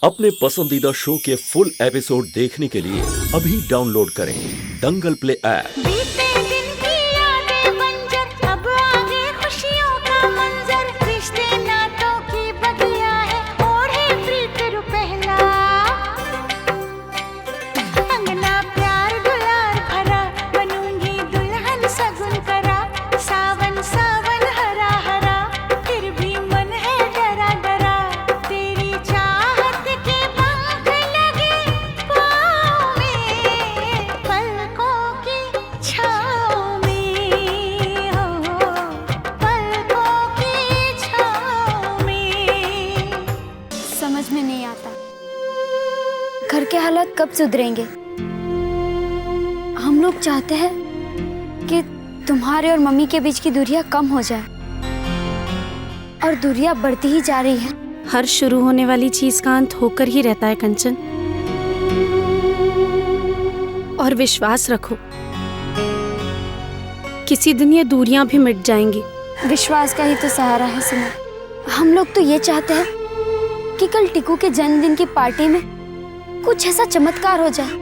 अपने पसंदीदा शो के फुल एपिसोड देखने के लिए अभी डाउनलोड करें दंगल प्ले ऐप। बीते दिन की यादें बंजर, अब आगे खुशियों का मंजर, रिश्ते नातों की बगिया है, ओढ़े प्रीत रुपहला, अंगना प्यार दुलार भरा, बनूंगी दुल्हन सगुन करा, सावन सावन हरा हरा, फिर भी मन है डरा डरा, तेरी चाहत के पंख लगे पाँव में, पलकों की छाँव में, हो पलकों की छाँव में। समझ में नहीं आता घर के हालात कब सुधरेंगे। हम लोग चाहते हैं कि तुम्हारे और मम्मी के बीच की दूरियां कम हो जाए, और दूरियां बढ़ती ही जा रही है। हर शुरू होने वाली चीज का अंत होकर ही रहता है कंचन, और विश्वास रखो किसी दिन ये दूरियां भी मिट जाएंगी। विश्वास का ही तो सहारा है सुमन। हम लोग तो ये चाहते हैं कि कल टिकू के जन्मदिन की पार्टी में कुछ ऐसा चमत्कार हो जाए,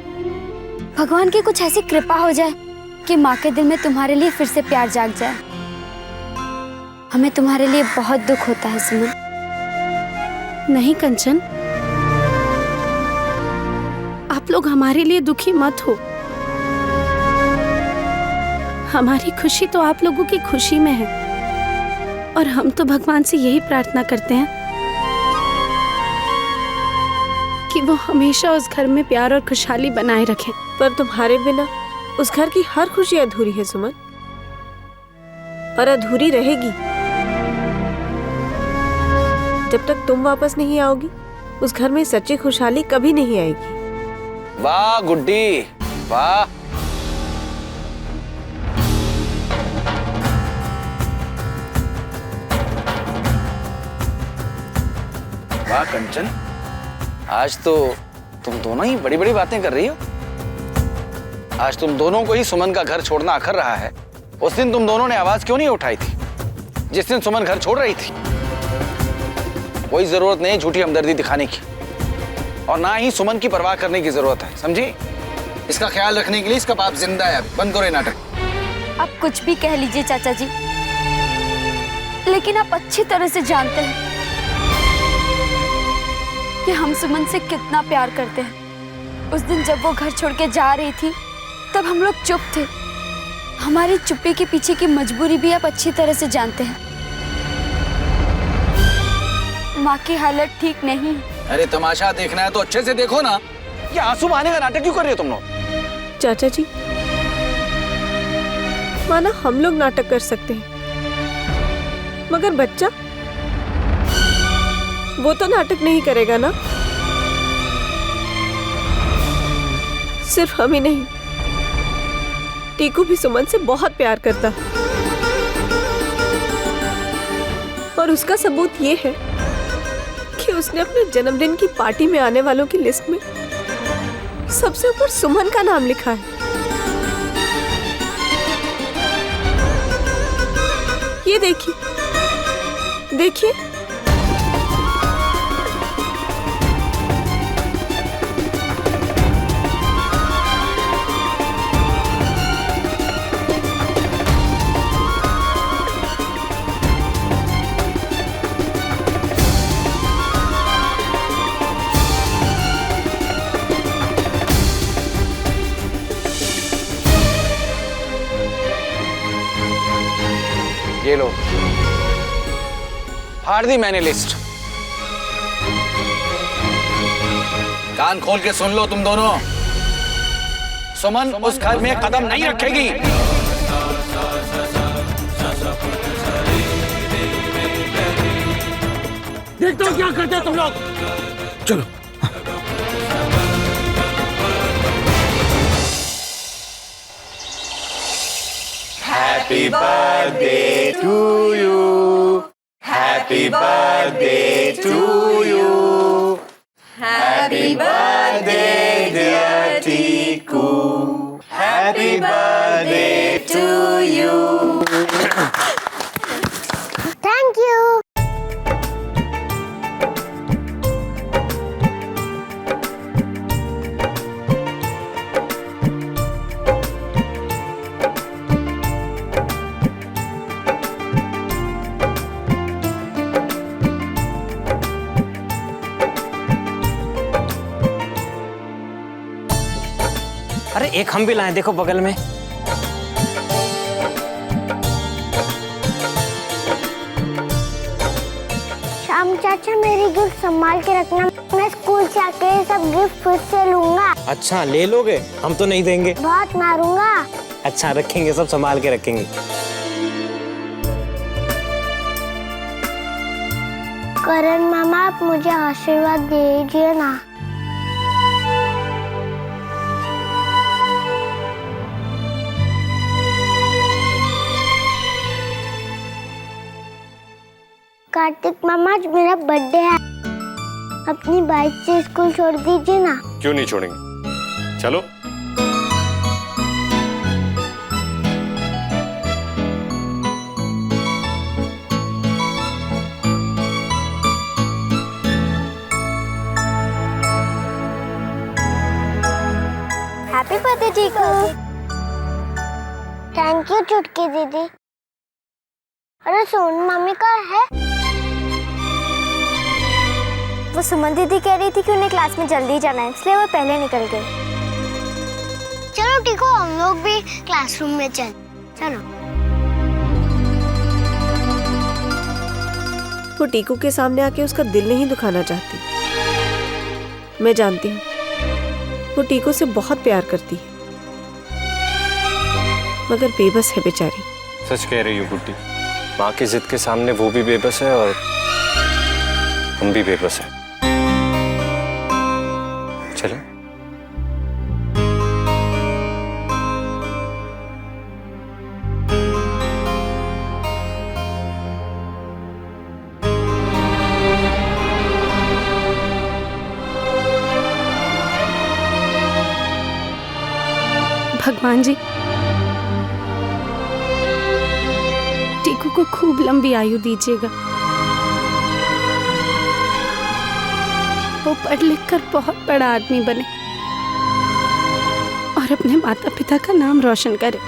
भगवान की कुछ ऐसी कृपा हो जाए कि माँ के दिल में तुम्हारे लिए फिर से प्यार जाग जाए। हमें तुम्हारे लिए बहुत दुख होता है सुमन। नहीं कंचन, आप लोग हमारे लिए दुखी मत हो। हमारी खुशी तो आप लोगों की खुशी में है, और हम तो भगवान से यही प्रार्थना करते हैं कि वो हमेशा उस घर में प्यार और खुशहाली बनाए रखें। पर तुम्हारे बिना उस घर की हर खुशी अधूरी है सुमन, और अधूरी रहेगी जब तक तुम वापस नहीं आओगी। उस घर में सच्ची खुशहाली कभी नहीं आएगी। वाह गुड्डी वाह। वाह कंचन, आज तो तुम दोनों ही बड़ी बड़ी बातें कर रही हो। आज तुम दोनों को ही सुमन का घर छोड़ना अखर रहा है। उस दिन तुम दोनों ने आवाज क्यों नहीं उठाई थी जिस दिन सुमन घर छोड़ रही थी? कोई जरूरत नहीं झूठी हमदर्दी दिखाने की, और ना ही सुमन की परवाह करने की जरूरत है, समझी? इसका ख्याल रखने के लिए इसका बाप जिंदा है। बंद करो ये नाटक। आप कुछ भी कह लीजिए चाचा जी, लेकिन आप अच्छी तरह से जानते हैं कि हम सुमन से कितना प्यार करते हैं। उस दिन जब वो घर छोड़ के जा रही थी तब हम लोग चुप थे। हमारी चुप्पी के पीछे की मजबूरी भी आप अच्छी तरह से जानते हैं। माँ की हालत ठीक नहीं। अरे तमाशा देखना है तो अच्छे से देखो ना। ये आंसू बहाने का नाटक क्यों कर रही हो तुम लोग? चाचा जी, माना हम लोग नाटक कर सकते हैं, मगर बच्चा वो तो नाटक नहीं करेगा ना। सिर्फ हम ही नहीं, टीकू भी सुमन से बहुत प्यार करता है, और उसका सबूत ये है कि उसने अपने जन्मदिन की पार्टी में आने वालों की लिस्ट में सबसे ऊपर सुमन का नाम लिखा है। ये देखिए देखिए, ये लो, फाड़ दी मैंने लिस्ट। कान खोल के सुन लो तुम दोनों। सुमन उस घर में कदम नहीं रखेगी। देखते हो क्या करते हो तुम लोग। चलो Happy birthday to you. Happy birthday to you. Happy birthday dear Tiku. Happy birthday to you. Thank you. अरे एक हम भी लाए, देखो बगल में। श्याम चाचा मेरी गिफ्ट संभाल के रखना, मैं स्कूल से आके सब गिफ्ट फिर से लूंगा। अच्छा ले लोगे? हम तो नहीं देंगे। बहुत मारूंगा। अच्छा रखेंगे, सब संभाल के रखेंगे। करण मामा आप मुझे आशीर्वाद दीजिए ना। कार्तिक मामा आज मेरा बर्थडे है, अपनी बाइक से स्कूल छोड़ दीजिए ना। क्यों नहीं छोड़ेंगे, चलो। Happy birthday Tiku. Thank you चुटकी दीदी। अरे सोनू मम्मी का है? वो सुमन दीदी कह रही थी कि उन्हें क्लास में जल्दी जाना है, इसलिए वो पहले निकल गए। चलो टीकू हम लोग भी क्लासरूम में चलो। वो टीकू के सामने आके उसका दिल नहीं दुखाना चाहती। मैं जानती हूँ वो टीकू से बहुत प्यार करती है, मगर बेबस है बेचारी। सच कह रही हो गुड्डी, माँ की जिद के सामने वो भी बेबस है और हम भी बेबस हैं। चले। भगवान जी टीकू को खूब लंबी आयु दीजिएगा। वो पढ़ लिख कर बहुत बड़ा आदमी बने और अपने माता पिता का नाम रोशन करे।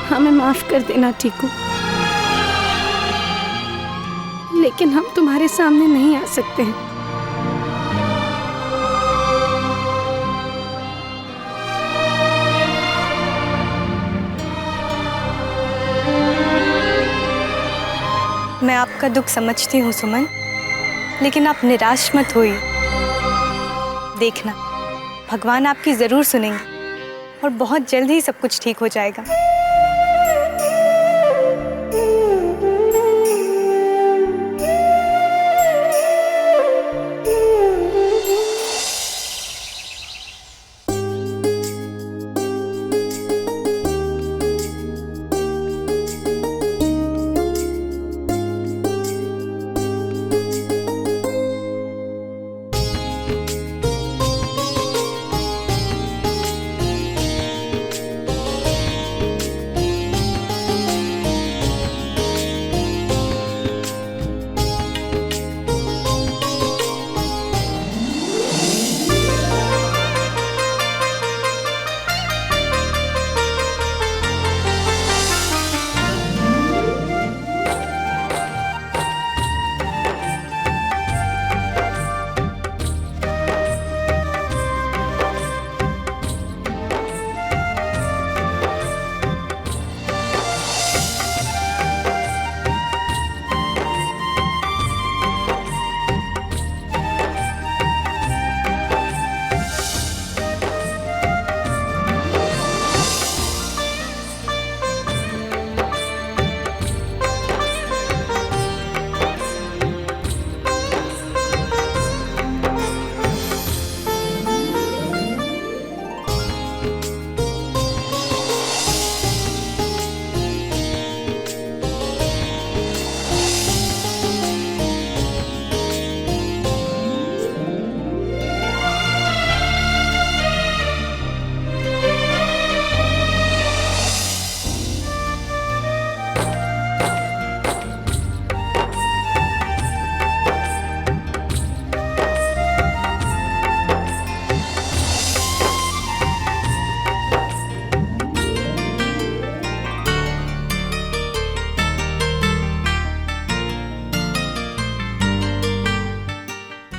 हमें माफ कर देना टीकू, लेकिन हम तुम्हारे सामने नहीं आ सकते हैं। मैं आपका दुख समझती हूँ सुमन, लेकिन आप निराश मत होइए। देखना भगवान आपकी जरूर सुनेंगे और बहुत जल्द ही सब कुछ ठीक हो जाएगा।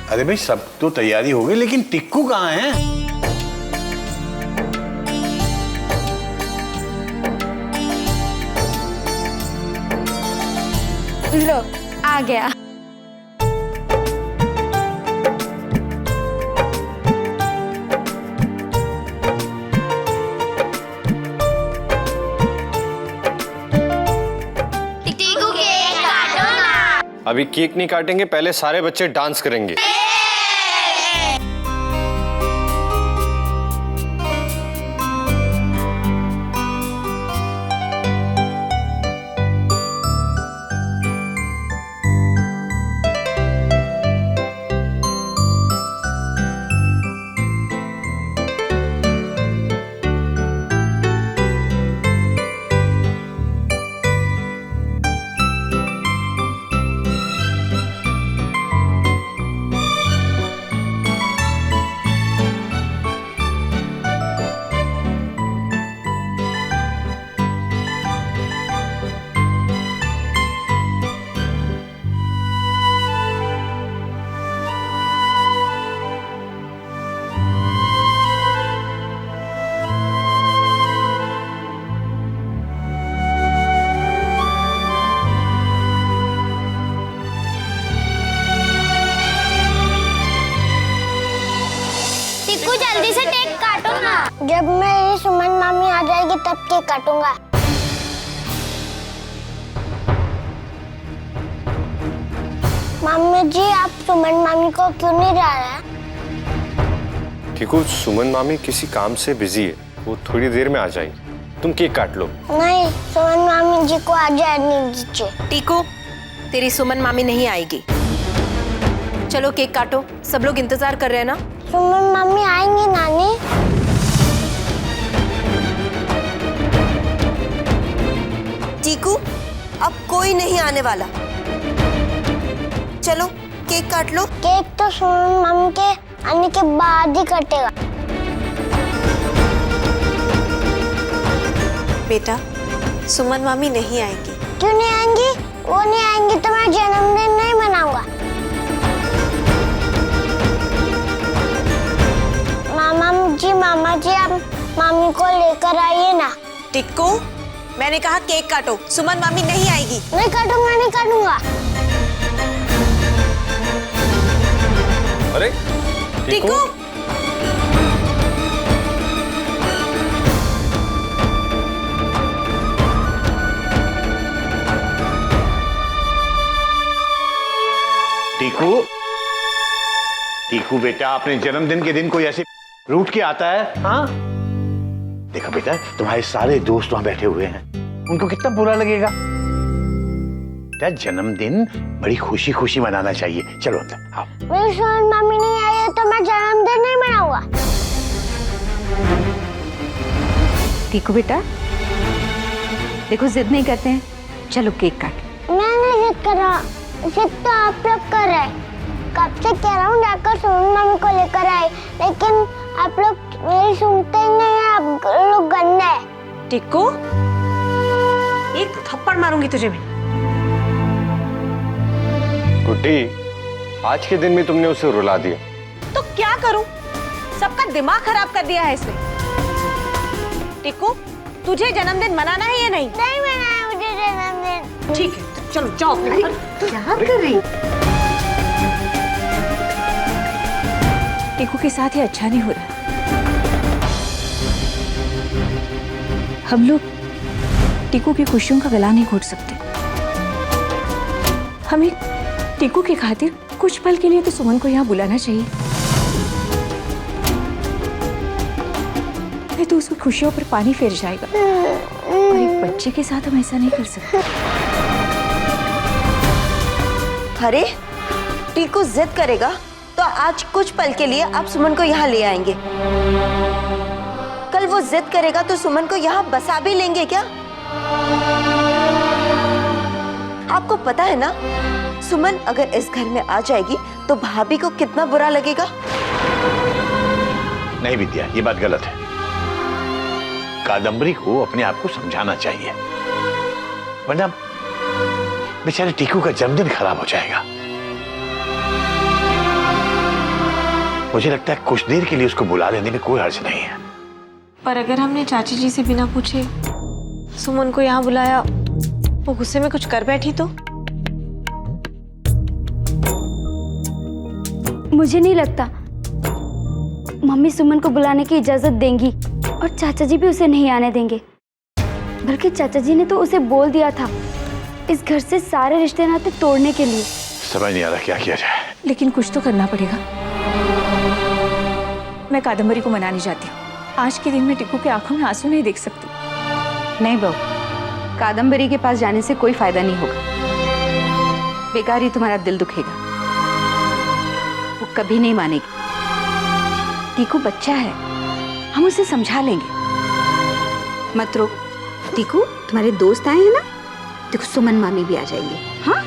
अरे भाई सब तो तैयारी हो गई, लेकिन टिक्कू कहाँ है? लो आ गया। अभी केक नहीं काटेंगे, पहले सारे बच्चे डांस करेंगे। जल्दी से केक काटो ना। जब मेरी सुमन मामी आ जाएगी तब केक काटूंगा। मामी जी आप सुमन मामी को क्यों नहीं ला रहे? ठीक हो, सुमन मामी किसी काम से बिजी है, वो थोड़ी देर में आ जाएगी। तुम केक काट लो। नहीं, सुमन मामी जी को आ जाने दीजिए। टीकू, तेरी सुमन मामी नहीं आएगी। चलो केक काटो, सब लोग इंतजार कर रहे हैं ना। सुमन मामी आएंगी नानी। टीकू, अब कोई नहीं आने वाला। चलो केक काट लो। केक तो सुमन मामी के आने के बाद ही कटेगा। बेटा, सुमन मामी नहीं आएंगी। क्यों नहीं आएंगी? वो नहीं आएंगी तो मैं जन्मदिन नहीं मनाऊंगा। मामा जी आप मामी को लेकर आइए ना। टिक्कू, मैंने कहा केक काटो, सुमन मामी नहीं आएगी। नहीं काटूंगा, नहीं काटूंगा। अरे टिक्कू, टीकू, टीकू बेटा, अपने जन्मदिन के दिन कोई ऐसे रूठ के आता है? हाँ देखो बेटा, तुम्हारे सारे दोस्त वहां बैठे हुए हैं, उनको कितना बुरा लगेगा। बेटा जन्मदिन बड़ी खुशी खुशी मनाना चाहिए। चलो अंदर आओ। मेरी सुमन मामी नहीं आई है तो मैं जन्मदिन नहीं मनाऊंगा। टीकू बेटा, देखो जिद नहीं करते हैं, चलो केक काट। मैं नहीं जिद कर रहा, जिद तो आप लोग कर रहे हैं। कब से कह रहा हूँ जाकर सुमन मामी को लेकर आए, लेकिन आप लोग मेरी सुनते ही नहीं है। आप लोग गंदे हैं। टिक्कू, एक थप्पड़ मारूंगी तुझे मैं। गुड्डी, आज के दिन में तुमने उसे रुला दिया। तो क्या करूं? सबका दिमाग खराब कर दिया है इसने। टिक्कू, तुझे जन्मदिन मनाना है या नहीं? नहीं मनाया मुझे जन्मदिन। ठीक है, चलो जाओ। क्या कर रही? टीकू के साथ ये अच्छा नहीं हो रहा। हम लोग टीकू की खुशियों का गला नहीं घोट सकते। हमें टीकू की खातिर कुछ पल के लिए तो सुमन को यहाँ बुलाना चाहिए। नहीं तो उसकी खुशियों पर पानी फेर जाएगा, और एक बच्चे के साथ हम ऐसा नहीं कर सकते। अरे टीकू जिद करेगा तो आज कुछ पल के लिए आप सुमन को यहाँ ले आएंगे। कल वो जिद करेगा तो सुमन को यहाँ बसा भी लेंगे क्या? आपको पता है ना, सुमन अगर इस घर में आ जाएगी तो भाभी को कितना बुरा लगेगा। नहीं विद्या, ये बात गलत है। कादम्बरी को अपने आप को समझाना चाहिए, वरना बेचारे टीकू का जन्मदिन खराब हो जाएगा। मुझे लगता है कुछ देर के लिए उसको बुला लेने में कोई हर्ज नहीं है। पर अगर हमने चाची जी से बिना पूछे सुमन को यहाँ बुलाया, वो गुस्से में कुछ कर बैठी तो? मुझे नहीं लगता मम्मी सुमन को बुलाने की इजाजत देंगी, और चाचा जी भी उसे नहीं आने देंगे। बल्कि चाचा जी ने तो उसे बोल दिया था इस घर से सारे रिश्ते नाते तोड़ने के लिए। समझ नहीं आ रहा क्या किया जाए। लेकिन कुछ तो करना पड़ेगा। मैं कादम्बरी को मनाने जाती हूँ। आज के दिन में टिकू के आंखों में आंसू नहीं देख सकती। नहीं बहू, कादम्बरी के पास जाने से कोई फायदा नहीं होगा। बेकार ही तुम्हारा दिल दुखेगा। वो कभी नहीं मानेगी। टीकू बच्चा है, हम उसे समझा लेंगे। मत रो टीकू, तुम्हारे दोस्त आए हैं ना, देखो सुमन मामी भी आ जाएंगे। हाँ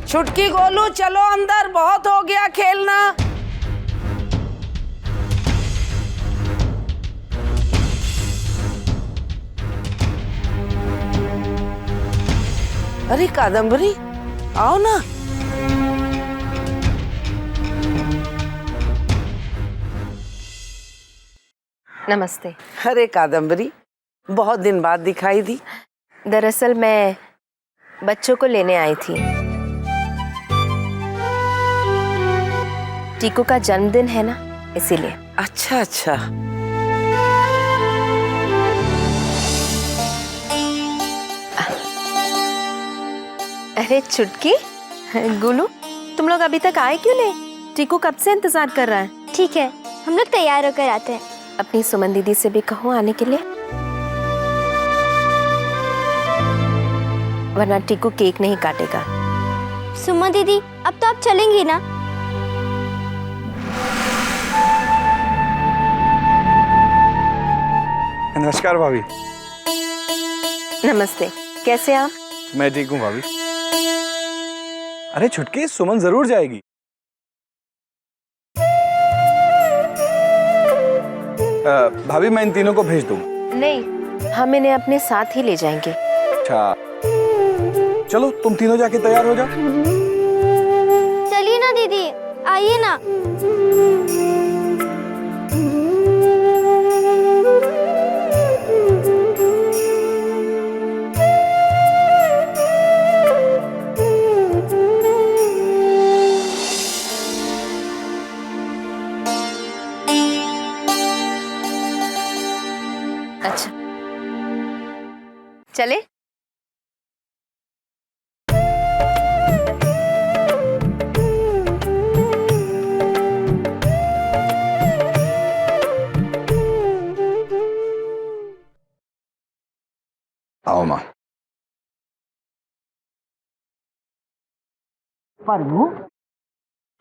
छुटकी गोलू चलो अंदर, बहुत हो गया खेलना। अरे कादम्बरी आओ ना। नमस्ते। अरे कादम्बरी, बहुत दिन बाद दिखाई दी। दरअसल मैं बच्चों को लेने आई थी। टीकू का जन्मदिन है ना, इसीलिए। अच्छा अच्छा। अरे छुटकी, गोलू, तुम लोग अभी तक आए क्यों नहीं? टीकू कब से इंतजार कर रहा है। ठीक है, हम लोग तैयार होकर आते हैं। अपनी सुमन दीदी से भी कहो आने के लिए, वरना टीकू केक नहीं काटेगा। सुमन दीदी, अब तो आप चलेंगी ना? नमस्कार भाभी। नमस्ते, कैसे आप? मैं ठीक हूँ भाभी। अरे छुटकी, सुमन जरूर जाएगी। भाभी मैं इन तीनों को भेज दूंगा। नहीं, हम इन्हें अपने साथ ही ले जाएंगे। अच्छा चलो, तुम तीनों जाके तैयार हो जाओ। चलिए ना दीदी, आइए ना। अच्छा चले। आओ माँ। प्रभु।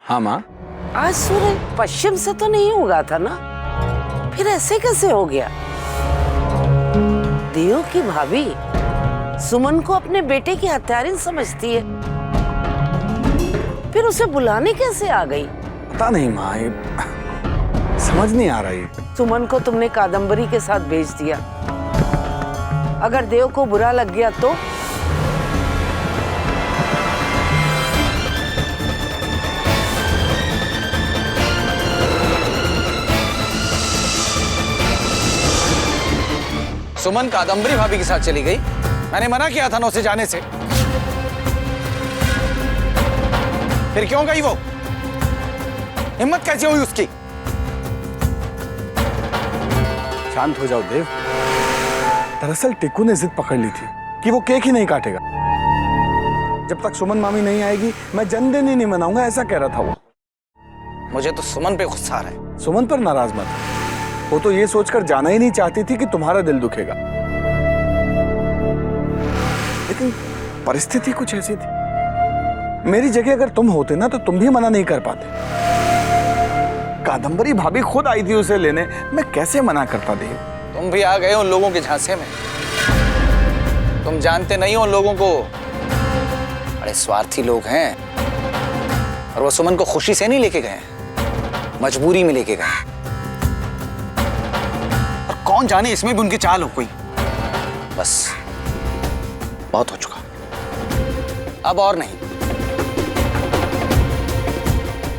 हाँ माँ। आज सूरज पश्चिम से तो नहीं उगा था ना, फिर ऐसे कैसे हो गया? दियो की भाभी सुमन को अपने बेटे की हत्यारिन समझती है, फिर उसे बुलाने कैसे आ गई? पता नहीं माँ, ये समझ नहीं आ रही। सुमन को तुमने कादम्बरी के साथ भेज दिया, अगर देव को बुरा लग गया तो? सुमन कादम्बरी भाभी के साथ चली गई। मैंने मना किया था ना उसे जाने से। फिर क्यों गई वो? हिम्मत कैसे हुई उसकी? शांत हो जाओ देव। दरअसल टिक्कू ने जिद पकड़ ली थी कि वो केक ही नहीं काटेगा। जब तक सुमन मामी नहीं आएगी मैं जन्मदिन ही नहीं मनाऊंगा, ऐसा कह रहा था वो। मुझे तो सुमन पे गुस्सा आ रहा है। सुमन पर नाराज मत। वो तो ये सोचकर जाना ही नहीं चाहती थी कि तुम्हारा दिल दुखेगा, लेकिन परिस्थिति कुछ ऐसी थी। मेरी जगह अगर तुम होते ना तो तुम भी मना नहीं कर पाते। कादम्बरी भाभी खुद आई थी उसे लेने, मैं कैसे मना करता देव? तुम भी आ गए उन लोगों के झांसे में। तुम जानते नहीं हो उन लोगों को, बड़े स्वार्थी लोग हैं। और वो सुमन को खुशी से नहीं लेके गए, मजबूरी में लेके गए। और कौन जाने इसमें भी उनकी चाल हो कोई। बस बहुत हो चुका, अब और नहीं।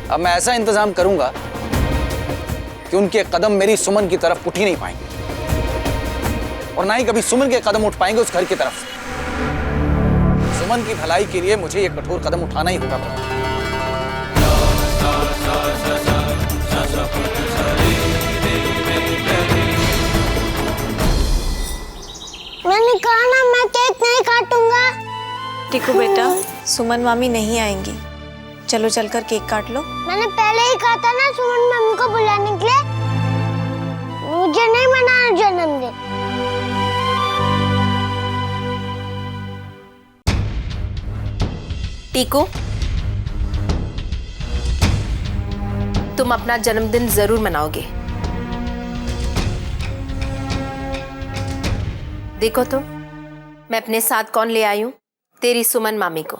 अब मैं ऐसा इंतजाम करूंगा कि उनके कदम मेरी सुमन की तरफ उठ ही नहीं पाएंगे, और ना ही कभी सुमन के कदम उठ पाएंगे उस घर की तरफ। सुमन की भलाई के लिए मुझे ये कठोर कदम उठाना ही होगा। मैंने कहा ना मैं केक नहीं काटूंगा। टीकू बेटा, सुमन मामी नहीं आएंगी, चलो चलकर केक काट लो। मैंने पहले ही कहा था ना सुमन मम्मी को बुलाने के लिए। मुझे नहीं मनाना जन्मदिन। टीकू, तुम अपना जन्मदिन जरूर मनाओगे। देखो तो मैं अपने साथ कौन ले आई हूं, तेरी सुमन मामी को।